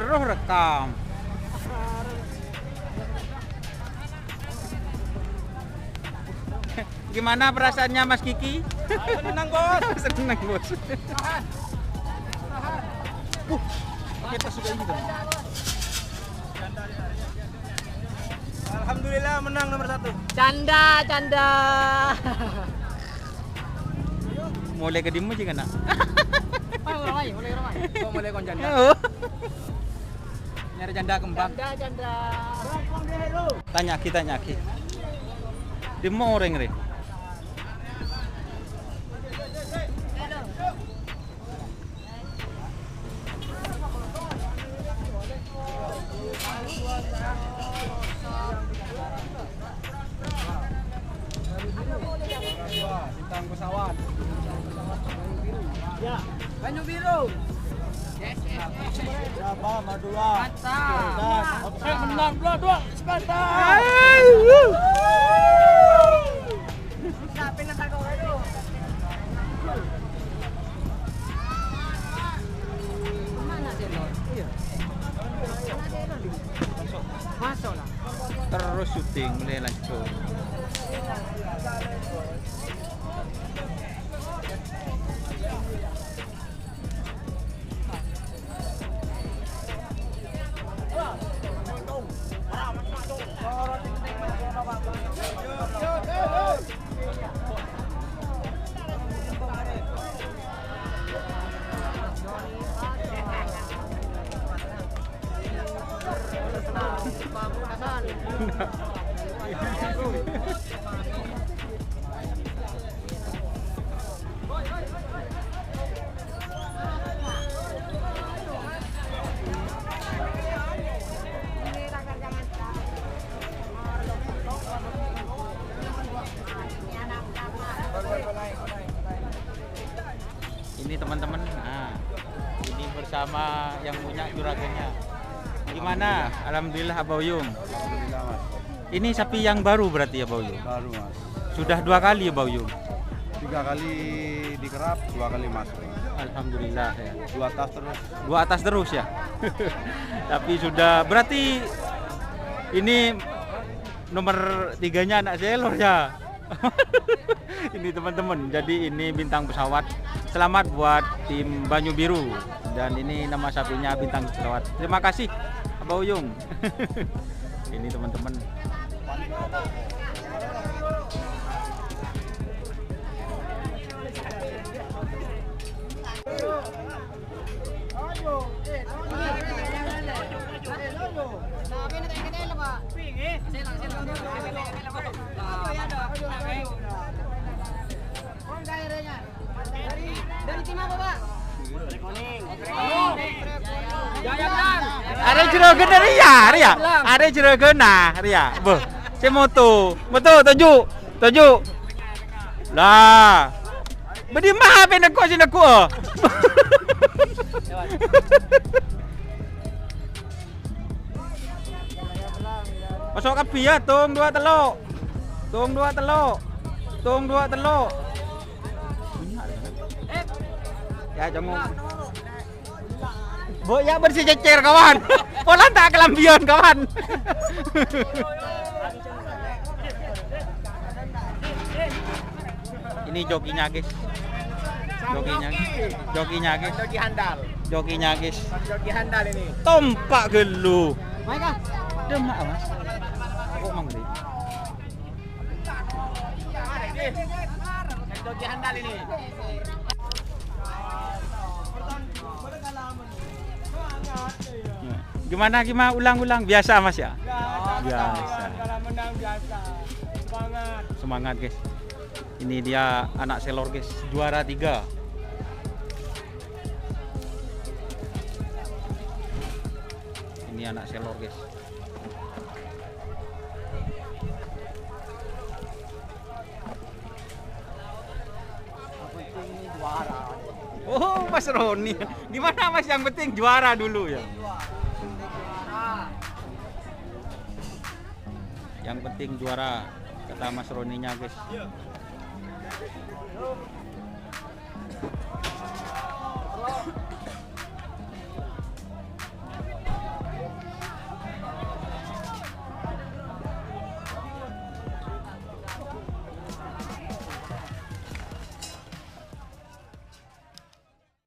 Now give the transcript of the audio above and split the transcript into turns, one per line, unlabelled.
Terus rekam. Gimana perasaannya Mas Kiki?
Senang bos.
Senang bos.
Kita sudah ini kan. Alhamdulillah menang nomor 1.
Canda.
Mulai ke dimu juga nak.
Kok mulai kon janda?
Oh.
Nyari janda kembang.
Canda.
Tanya ki. Dimu orang re.
Bintang pesawat.
Ya, Banyu Biru.
Berapa? Madura.
Mantap.
Oke, menang 2-2. Sparta.
Siapin nasa kau itu. Mana Selor? Iya. Mana Selor? Masuk lah.
Terus syuting mulai lanjut. Ini teman-teman, nah ini bersama yang punya juragannya. Gimana? Alhamdulillah Abah Yung.
Alhamdulillah mas.
Ini sapi yang baru berarti ya Abah Yung?
Baru mas.
Sudah 2 kali ya Abah Yung?
3 kali dikerap, 2 kali masuk.
Alhamdulillah ya.
2 tas terus.
2 atas terus ya. Tapi sudah berarti ini nomor 3-nya anak Selor ya. Ini teman-teman, jadi ini bintang pesawat. Selamat buat tim Banyu Biru. Dan ini nama sapinya bintang pesawat. Terima kasih Abah Uyung. Ini teman-teman.
Dari tim apa, Pak?
Ada juragan dari ya, Ria. Ada juragan nah, Ria. Boh, saya moto tunjuk. Lah. Bedi mah apa nak sini aku. Masuk kapi ya, tung 2 teluk. Tung 2 teluk. Ya jangan. Bu ya bersih cecer kawan. Pola tak kelambian kawan. Ini jokinya guys. Jokinya guys.
Joki handal ini.
Tompak gelu.
Baik ah.
Demak mas. Aku mang gede.
Joki handal ini.
Gimana ulang biasa mas ya? Biasa.
Kalau menang biasa.
Semangat guys. Ini dia anak Selor guys, juara 3. Ini anak Selor guys. Oh Mas Roni, gimana Mas, yang penting juara dulu ya? Yang penting juara, kata Mas Roninya guys.